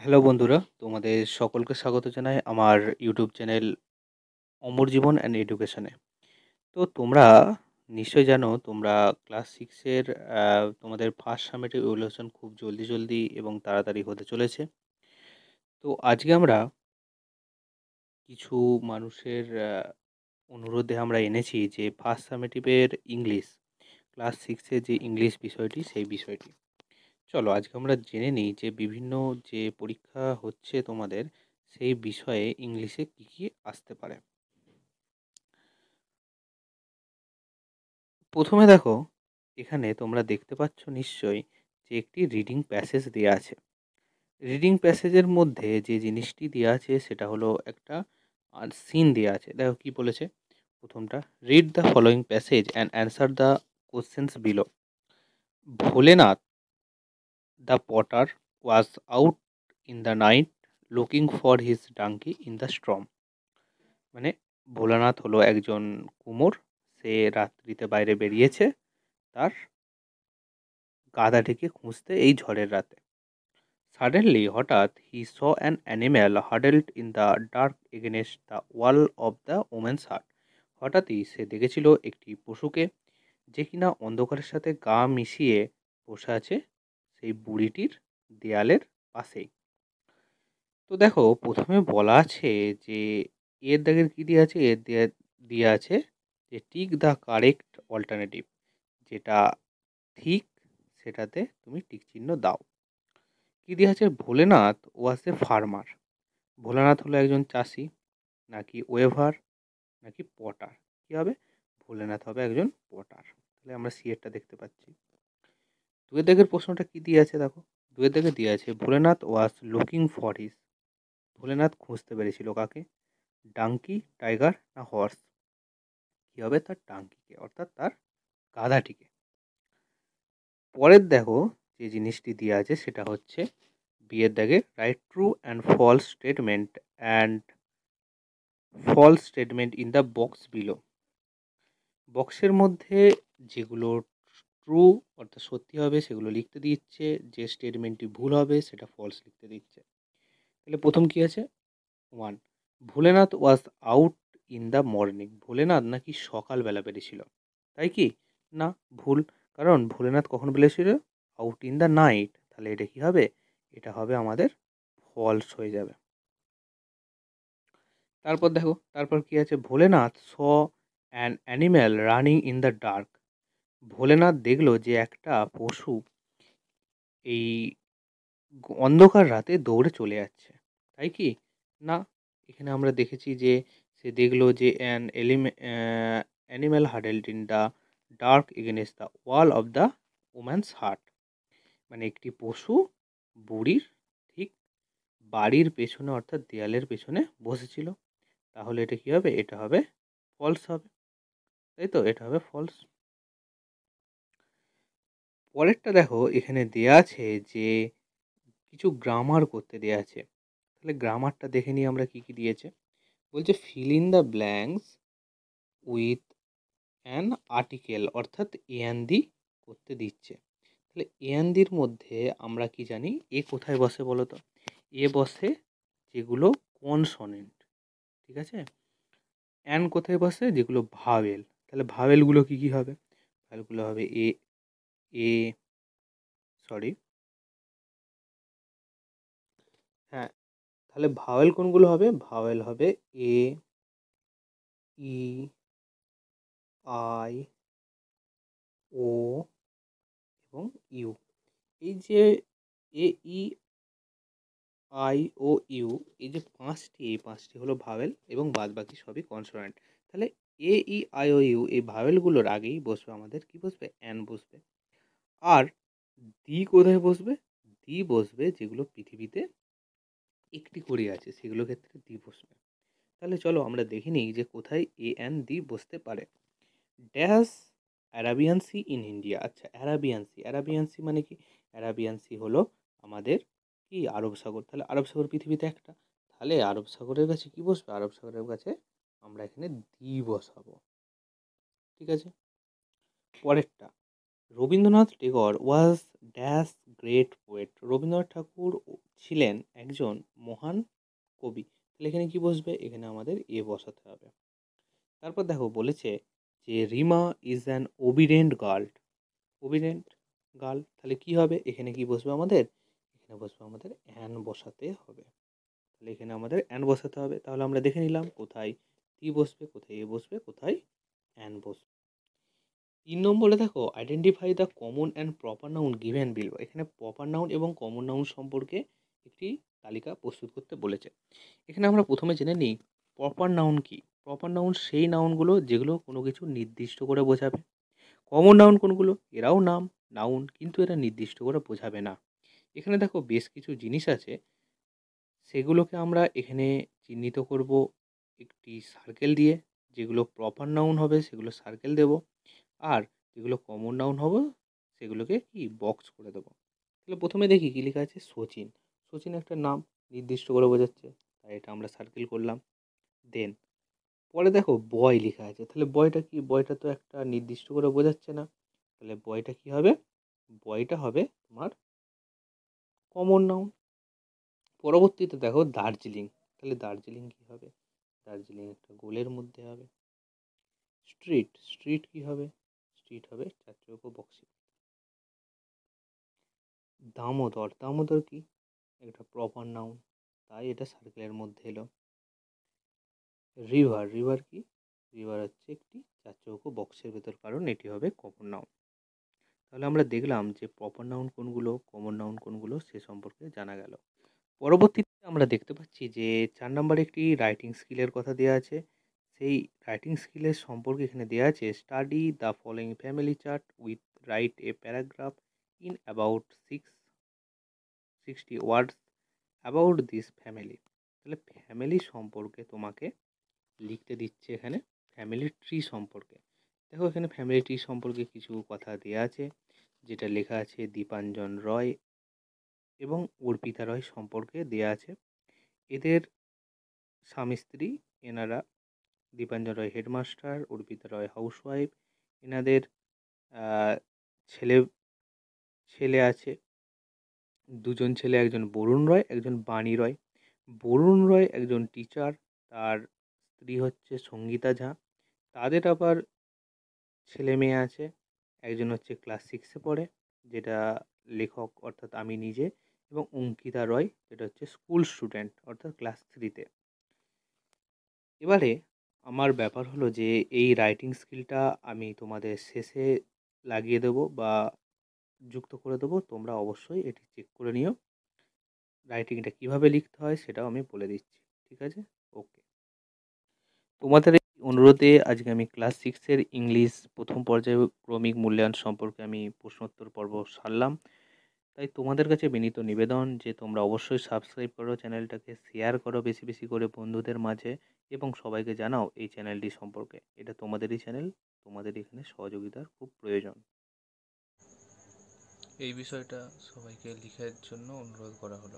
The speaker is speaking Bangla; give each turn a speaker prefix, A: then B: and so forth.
A: হ্যালো বন্ধুরা, তোমাদের সকলকে স্বাগত জানাই আমার YouTube channel Amar Jibon and এডুকেশনে। তো তোমরা নিশ্চয়ই জানো তোমরা ক্লাস 6 এর তোমাদের ফার্স্ট সামেটিভ ইভ্যালুয়েশন খুব জলদি জলদি এবং তাড়াতাড়ি হতে চলেছে। তো আজকে আমরা কিছু মানুষের অনুরোধে আমরা এনেছি যে ফার্স্ট সামেটিভের ইংলিশ ক্লাস 6 এর যে ইংলিশ বিষয়টি সেই বিষয়টি। চলো আজকে আমরা জেনে নিই যে বিভিন্ন যে পরীক্ষা হচ্ছে তোমাদের সেই বিষয়ে ইংলিশে কি কি আসতে পারে। প্রথমে দেখো, এখানে তোমরা দেখতে পাচ্ছ নিশ্চয়ই যে একটি রিডিং প্যাসেজ দেওয়া আছে। রিডিং প্যাসেজের মধ্যে যে জিনিসটি দেওয়া আছে সেটা হলো একটা সিন দেওয়া আছে। দেখো কি বলেছে প্রথমটা, read the following passage and answer the questions below. Bholenath the potter was out in the night looking for his donkey in the storm. মানে ভোলানাথ হলো একজন কুমোর, সে রাত্রিতে বাইরে বেরিয়েছে তার গাধাটিকে খুঁজতে এই ঝড়ের রাতে। সাডেনলি হঠাৎ he saw an animal huddled in the dark against the wall of the woman's hut. হঠাৎই সে দেখেছিল একটি পশুকে যে কিনা অন্ধকারের সাথে গা মিশিয়ে বসে আছে সেই বুড়িটির দেয়ালের পাশেই। তো দেখো প্রথমে বলা আছে যে এর দাগের কি দিয়ে আছে, এর দিয়ে আছে যে টিক দ্য কারেক্ট অল্টারনেটিভ, যেটা ঠিক সেটাতে তুমি টিক চিহ্ন দাও। কি দিয়ে আছে, ভোলেনাথ ওয়াজ এ ফার্মার। ভোলানাথ হলো একজন চাষি, নাকি ওয়েভার, নাকি পটার। কি হবে, ভোলেনাথ হবে একজন পটার। তাহলে আমরা সি এরটা দেখতে পাচ্ছি। দুয়ের দাগের প্রশ্নটা কি দিয়ে আছে দেখো, দুয়ের দাগে দিয়ে আছে Bholenath was looking for his. Bholenath খুঁজতে পেরেছিল কাকে, ডাঙ্কি, টাইগার না হর্স। কি হবে, তার ডাঙ্কিকে অর্থাৎ তার গাধাটিকে। পরের দেখো যে জিনিসটি দেওয়া আছে সেটা হচ্ছে বিয়ের দাগে write true and false statement and false statement in the box below. বক্সের মধ্যে যেগুলো ট্রু অর্থাৎ সত্যি হবে সেগুলো লিখতে দিচ্ছে, যে স্টেটমেন্টটি ভুল হবে সেটা ফলস লিখতে দিচ্ছে। তাহলে প্রথম কি আছে, 1, ভোলেনাথ ওয়াজ out in the morning. Bholenath নাকি সকালবেলা বেরিয়েছিল, তাই কি না, ভুল। কারণ ভোলেনাথ কখন বেরিয়েছিল, আউট ইন দ্য নাইট। তাহলে এটা কি হবে, এটা হবে আমাদের ফলস হয়ে যাবে। তারপর দেখো, তারপর কি আছে, ভোলেনাথ স an animal running in the dark. Bholenath দেখলো যে একটা পশু এই অন্ধকার রাতে দৌড়ে চলে যাচ্ছে, তাই কি না। এখানে আমরা দেখেছি যে সে দেখলো যে an animal huddled in the dark against the wall of the woman's hut. মানে একটি পশু বুড়ির ঠিক বাড়ির পেছনে অর্থাৎ দেয়ালের পেছনে বসেছিল। তাহলে এটা কি হবে, এটা হবে ফলস হবে, তাই তো, এটা হবে ফলস। পরেরটা দেখো, এখানে দেয়া আছে যে কিছু গ্রামার করতে দেয়া আছে। তাহলে গ্রামারটা দেখে নিই আমরা কি কি দিয়েছে। বলছে fill in the blanks with an article, অর্থাৎ এ অ্যান দি করতে দিচ্ছে। তাহলে এ অ্যান দির মধ্যে আমরা কি জানি, এ কোথায় বসে বলো তো, এ বসে যেগুলো কনসনেন্ট, ঠিক আছে। অ্যান কোথায় বসে, যেগুলো ভাওয়েল। তাহলে ভাওয়েলগুলো কি কি হবে, ভাওয়েলগুলো হবে এ, এ সরি হ্যাঁ, তাহলে ভাওয়েল কোনগুলো হবে, ভাওয়েল হবে এ, ই, আই, ও এবং ইউ। এই যে এ, ই, আই, ও, ইউ, এই যে পাঁচটি, এই পাঁচটি হলো ভাওয়েল এবং বাদ বাকি সবই কনসোনেন্ট। তাহলে এ, ই, আই, ও, ইউ এই ভাওয়েলগুলোর আগেই বসবে আমাদের কি বসবে, অ্যান বসবে। আর দি কোথায় বসবে, দি বসবে যেগুলো পৃথিবীতে একটি করে আছে সেগুলো ক্ষেত্রে দি বসবে। তাহলে চলো আমরা দেখে নিই যে কোথায় এ অ্যান দি বসতে পারে। Dash Arabian Sea in India. আচ্ছা, অ্যারাবিয়ান সি, অ্যারাবিয়ান সি মানে কি, অ্যারাবিয়ান সি হলো আমাদের কি আরব সাগর। তাহলে আরব সাগর পৃথিবীতে একটা, তাহলে আরব সাগরের কাছে কি বসবে, আরব সাগরের কাছে আমরা এখানে দি বসাবো, ঠিক আছে। পরেরটা, Rabindranath Tagore was dash great poet. Rabindranath Thakur ছিলেন একজন মহান কবি। তাহলে এখানে কি বসবে? এখানে আমাদের এ বসাতে হবে। তারপর দেখো বলেছে যে Rima is an obedient girl. Obedient girl, তাহলে কি হবে? এখানে কি বসবে আমাদের? এখানে বসবে আমাদের অ্যান বসাতে হবে। তাহলে এখানে আমাদের অ্যান বসাতে হবে। তাহলে আমরা দেখে নিলাম কোথায় টি বসবে, কোথায় এ বসবে, কোথায় অ্যান বসবে। ৩ নম্বরে দেখো identify the common and proper noun given below. এখানে প্রপার নাউন এবং কমন নাউন সম্পর্কে একটি তালিকা প্রস্তুত করতে বলেছে। এখানে আমরা প্রথমে জেনে নিই প্রপার নাউন কি। প্রপার নাউন সেই নাউনগুলো যেগুলো কোনো কিছু নির্দিষ্ট করে বোঝাবে। কমন নাউন কোনগুলো? এরাও নাউন, কিন্তু এরা নির্দিষ্ট করে বোঝাবে না। এখানে দেখো বেশ কিছু জিনিস আছে, সেগুলোকে আমরা এখানে চিহ্নিত করব একটি সার্কেল দিয়ে। যেগুলো প্রপার নাউন হবে সেগুলো সার্কেল দেব, আর যেগুলো কমন নাউন হবে সেগুলোকে কি বক্স করে দেবো। তাহলে প্রথমে দেখি কী লেখা আছে। সচিন। সচিন একটা নাম, নির্দিষ্ট করে বোঝাচ্ছে, তাই এটা আমরা সার্কেল করলাম। দেন পরে দেখো বয় লেখা আছে। তাহলে বয়টা কি? বয়টা তো একটা নির্দিষ্ট করে বোঝাচ্ছে না। তাহলে বয়টা কি হবে? বয়টা হবে তোমার কমন নাউন। পরবর্তীতে দেখো দার্জিলিং। তাহলে দার্জিলিং কি হবে? দার্জিলিং একটা গোলের মধ্যে হবে। স্ট্রিট। স্ট্রিট কি হবে? স্ট্রিট হবে চার চৌকো বক্সে। দামোদর। দামোদর কি? একটা প্রপার নাউন, তাই এটা সার্কেলের মধ্যে এলো। রিভার। রিভার কি? রিভার হচ্ছে একটি চার চৌকো বক্সের ভেতর, কারণ এটি হবে কমন নাউন। তাহলে আমরা দেখলাম যে প্রপার নাউন কোনগুলো, কমন নাউন কোনগুলো, সে সম্পর্কে জানা গেল। পরবর্তীতে আমরা দেখতে পাচ্ছি যে 4 নম্বরে একটি রাইটিং স্কিলের কথা দেওয়া আছে। সেই রাইটিং স্কিলের সম্পর্কে এখানে দেওয়া আছে study the following family chart with write a paragraph in about 60 words about this family. তাহলে ফ্যামিলি সম্পর্কে তোমাকে লিখতে দিচ্ছে এখানে ফ্যামিলি ট্রি সম্পর্কে। দেখো এখানে ফ্যামিলি ট্রি সম্পর্কে কিছু কথা দেওয়া আছে, যেটা লেখা আছে দীপাঞ্জন রয় এবং অর্পিতা রয় সম্পর্কে দেওয়া আছে। এদের স্বামী স্ত্রী, এনারা দীপাঞ্জন রয় হেডমাস্টার, অর্পিতা রয় হাউসওয়াইফ। এনাদের ছেলে ছেলে আছে, দুজন ছেলে, একজন বরুণ রয়, একজন বাণী রয়। বরুণ রয় একজন টিচার, তার স্ত্রী হচ্ছে সঙ্গীতা ঝা। তাদের আবার ছেলে মেয়ে আছে, একজন হচ্ছে ক্লাস 6-এ পড়ে, যেটা লেখক অর্থাৎ আমি নিজে, এবং অঙ্কিতা রয় যেটা হচ্ছে স্কুল স্টুডেন্ট অর্থাৎ ক্লাস 3-তে। এবারে আমার ব্যাপার হলো যে এই রাইটিং স্কিলটা আমি তোমাদের শেষে লাগিয়ে দেবো বা যুক্ত করে দেবো। তোমরা অবশ্যই এটি চেক করে নিও। রাইটিংটা কিভাবে লিখতে হয় সেটাও আমি বলে দিচ্ছি, ঠিক আছে? ওকে। তোমাদের এই অনুরোধে আজকে আমি ক্লাস 6-এর ইংলিশ প্রথম পর্যায়ে ক্রমিক মূল্যায়ন সম্পর্কে আমি প্রশ্নোত্তর পর্ব সারলাম। তাই তোমাদের কাছে বিনীত নিবেদন যে তোমরা অবশ্যই সাবস্ক্রাইব করো চ্যানেলটাকে, শেয়ার করো বেশি বেশি করে বন্ধুদের মাঝে, এবং সবাইকে জানাও এই চ্যানেলটি সম্পর্কে। এটা তোমাদেরই চ্যানেল, তোমাদের এখানে সহযোগিতার খুব প্রয়োজন।
B: এই বিষয়টা সবাইকে লিখার জন্য অনুরোধ করা হলো।